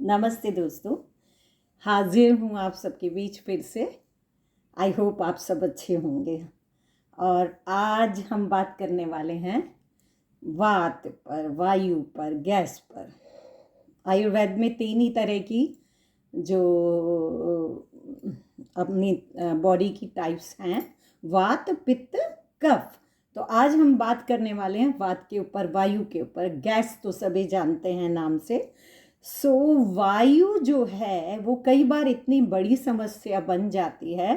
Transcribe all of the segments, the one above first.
नमस्ते दोस्तों। हाजिर हूँ आप सबके बीच फिर से। आई होप आप सब अच्छे होंगे। और आज हम बात करने वाले हैं वात पर, वायु पर, गैस पर। आयुर्वेद में 3 ही तरह की जो अपनी बॉडी की टाइप्स हैं, वात, पित्त, कफ। तो आज हम बात करने वाले हैं वात के ऊपर, वायु के ऊपर। गैस तो सभी जानते हैं नाम से। वायु जो है वो कई बार इतनी बड़ी समस्या बन जाती है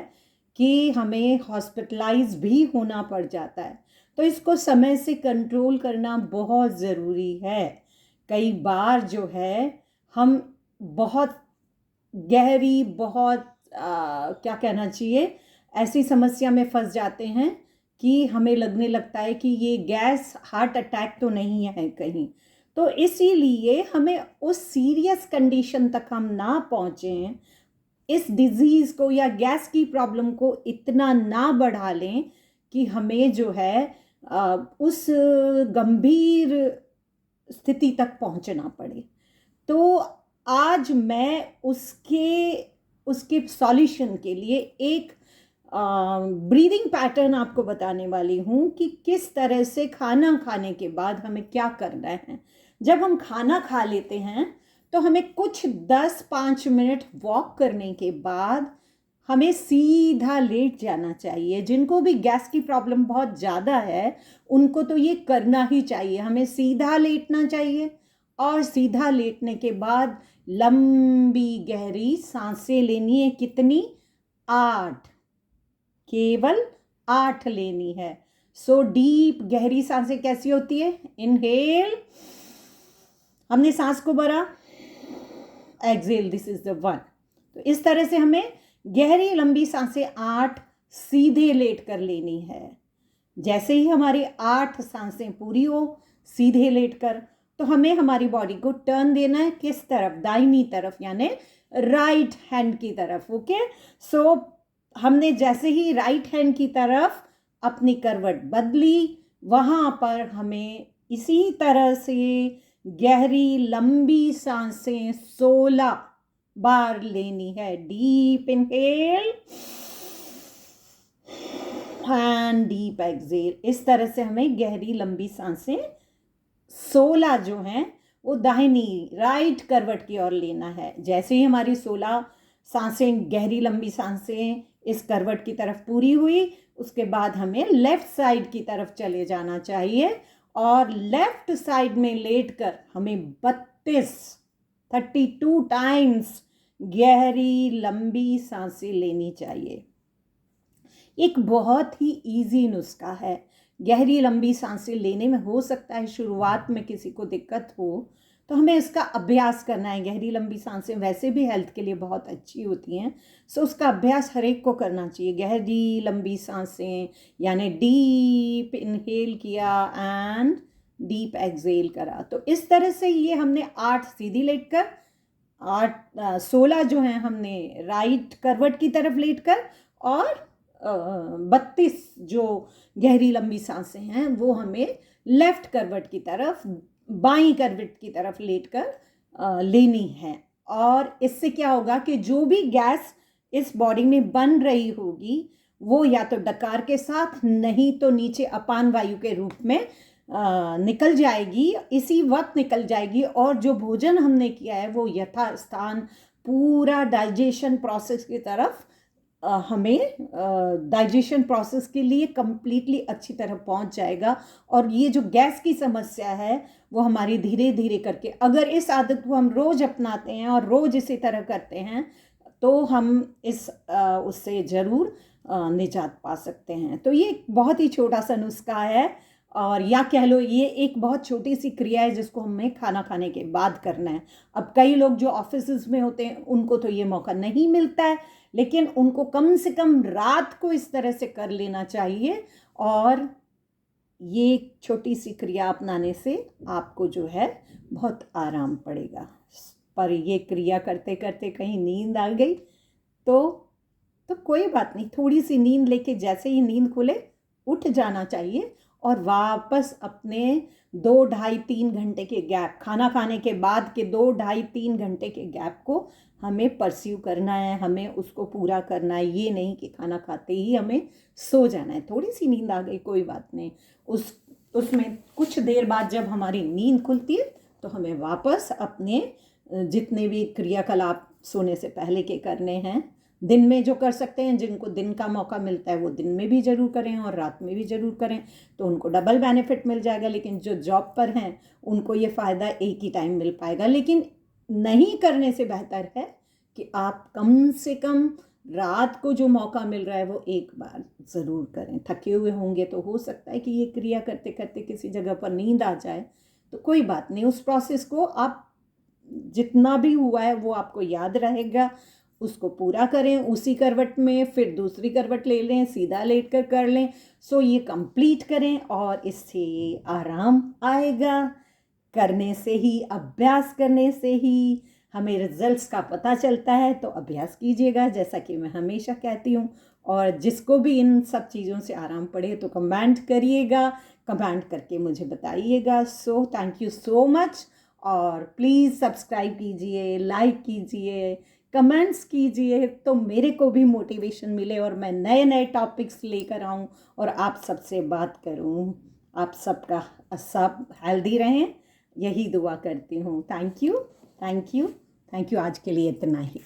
कि हमें हॉस्पिटलाइज भी होना पड़ जाता है। तो इसको समय से कंट्रोल करना बहुत ज़रूरी है। कई बार जो है हम बहुत गहरी, बहुत क्या कहना चाहिए, ऐसी समस्या में फंस जाते हैं कि हमें लगने लगता है कि ये गैस हार्ट अटैक तो नहीं है कहीं। तो इसीलिए हमें उस सीरियस कंडीशन तक हम ना पहुँचें, इस डिज़ीज़ को या गैस की प्रॉब्लम को इतना ना बढ़ा लें कि हमें जो है उस गंभीर स्थिति तक पहुँचना पड़े। तो आज मैं उसके सॉल्यूशन के लिए एक ब्रीदिंग पैटर्न आपको बताने वाली हूँ कि किस तरह से खाना खाने के बाद हमें क्या करना है। जब हम खाना खा लेते हैं तो हमें कुछ 10-5 मिनट वॉक करने के बाद हमें सीधा लेट जाना चाहिए। जिनको भी गैस की प्रॉब्लम बहुत ज़्यादा है उनको तो ये करना ही चाहिए। हमें सीधा लेटना चाहिए और सीधा लेटने के बाद लंबी गहरी सांसें लेनी है। कितनी? 8, केवल 8 लेनी है। डीप गहरी सांसें कैसी होती है? इनहेल, हमने सांस को भरा, एक्सहेल, दिस इज द 1। तो इस तरह से हमें गहरी लंबी सांसें 8 सीधे लेट कर लेनी है। जैसे ही हमारी 8 सांसें पूरी हो सीधे लेट कर, तो हमें हमारी बॉडी को टर्न देना है। किस तरफ? दाहिनी तरफ, यानी राइट हैंड की तरफ। ओके। हमने जैसे ही राइट हैंड की तरफ अपनी करवट बदली, वहाँ पर हमें इसी तरह से गहरी लंबी सांसें 16 बार लेनी है। Deep inhale and deep exhale. इस तरह से हमें गहरी लंबी सांसें 16 जो हैं वो दाहिनी राइट करवट की ओर लेना है। जैसे ही हमारी 16 सांसें, गहरी लंबी सांसें इस करवट की तरफ पूरी हुई, उसके बाद हमें लेफ्ट साइड की तरफ चले जाना चाहिए और लेफ्ट साइड में लेटकर हमें 32 टाइम्स गहरी लंबी सांसें लेनी चाहिए। एक बहुत ही इजी नुस्खा है। गहरी लंबी सांसें लेने में हो सकता है शुरुआत में किसी को दिक्कत हो, तो हमें इसका अभ्यास करना है। गहरी लंबी सांसें वैसे भी हेल्थ के लिए बहुत अच्छी होती हैं, सो उसका अभ्यास हर एक को करना चाहिए। गहरी लंबी सांसें यानी डीप इनहेल किया एंड डीप एक्सहेल करा। तो इस तरह से ये हमने 8 सीधी लेट कर, 16 जो हैं हमने राइट करवट की तरफ लेट कर, और 32 जो गहरी लंबी सांसें हैं वो हमें लेफ्ट करवट की तरफ, बाईं करवट की तरफ लेटकर लेनी है। और इससे क्या होगा कि जो भी गैस इस बॉडी में बन रही होगी वो या तो डकार के साथ, नहीं तो नीचे अपान वायु के रूप में निकल जाएगी, इसी वक्त निकल जाएगी। और जो भोजन हमने किया है वो यथास्थान पूरा डाइजेशन प्रोसेस की तरफ हमें डाइजेशन प्रोसेस के लिए कंप्लीटली अच्छी तरह पहुंच जाएगा। और ये जो गैस की समस्या है वो हमारी धीरे धीरे करके, अगर इस आदत को हम रोज़ अपनाते हैं और रोज़ इसी तरह करते हैं, तो हम उससे ज़रूर निजात पा सकते हैं। तो ये बहुत ही छोटा सा नुस्खा है, और या कह लो ये एक बहुत छोटी सी क्रिया है जिसको हमें खाना खाने के बाद करना है। अब कई लोग जो ऑफिस में होते हैं उनको तो ये मौका नहीं मिलता है, लेकिन उनको कम से कम रात को इस तरह से कर लेना चाहिए। और ये एक छोटी सी क्रिया अपनाने से आपको जो है बहुत आराम पड़ेगा। पर ये क्रिया करते करते कहीं नींद आ गई तो कोई बात नहीं, थोड़ी सी नींद लेके जैसे ही नींद खुले उठ जाना चाहिए और वापस अपने 2 ढाई 3 घंटे के गैप, खाना खाने के बाद के 2 ढाई 3 घंटे के गैप को हमें परस्यू करना है, हमें उसको पूरा करना है। ये नहीं कि खाना खाते ही हमें सो जाना है, थोड़ी सी नींद आ गई कोई बात नहीं, उसमें कुछ देर बाद जब हमारी नींद खुलती है तो हमें वापस अपने जितने भी क्रियाकलाप सोने से पहले के करने हैं, दिन में जो कर सकते हैं, जिनको दिन का मौका मिलता है वो दिन में भी ज़रूर करें और रात में भी ज़रूर करें, तो उनको डबल बेनिफिट मिल जाएगा। लेकिन जो जॉब पर हैं उनको ये फ़ायदा एक ही टाइम मिल पाएगा। लेकिन नहीं करने से बेहतर है कि आप कम से कम रात को जो मौका मिल रहा है वो एक बार ज़रूर करें। थके हुए होंगे तो हो सकता है कि ये क्रिया करते करते किसी जगह पर नींद आ जाए, तो कोई बात नहीं, उस प्रोसेस को आप जितना भी हुआ है वो आपको याद रहेगा, उसको पूरा करें। उसी करवट में फिर दूसरी करवट ले लें, सीधा लेट कर लें। सो ये कंप्लीट करें और इससे आराम आएगा। करने से ही, अभ्यास करने से ही हमें रिजल्ट्स का पता चलता है। तो अभ्यास कीजिएगा, जैसा कि मैं हमेशा कहती हूँ। और जिसको भी इन सब चीज़ों से आराम पड़े तो कमेंट करिएगा, कमेंट करके मुझे बताइएगा। So thank you so much. और प्लीज़ सब्सक्राइब कीजिए, लाइक कीजिए, कमेंट्स कीजिए, तो मेरे को भी मोटिवेशन मिले और मैं नए नए टॉपिक्स लेकर आऊँ और आप सबसे बात करूँ। आप सबका सब हेल्दी रहें, यही दुआ करती हूँ। Thank you, thank you, thank you. आज के लिए इतना ही।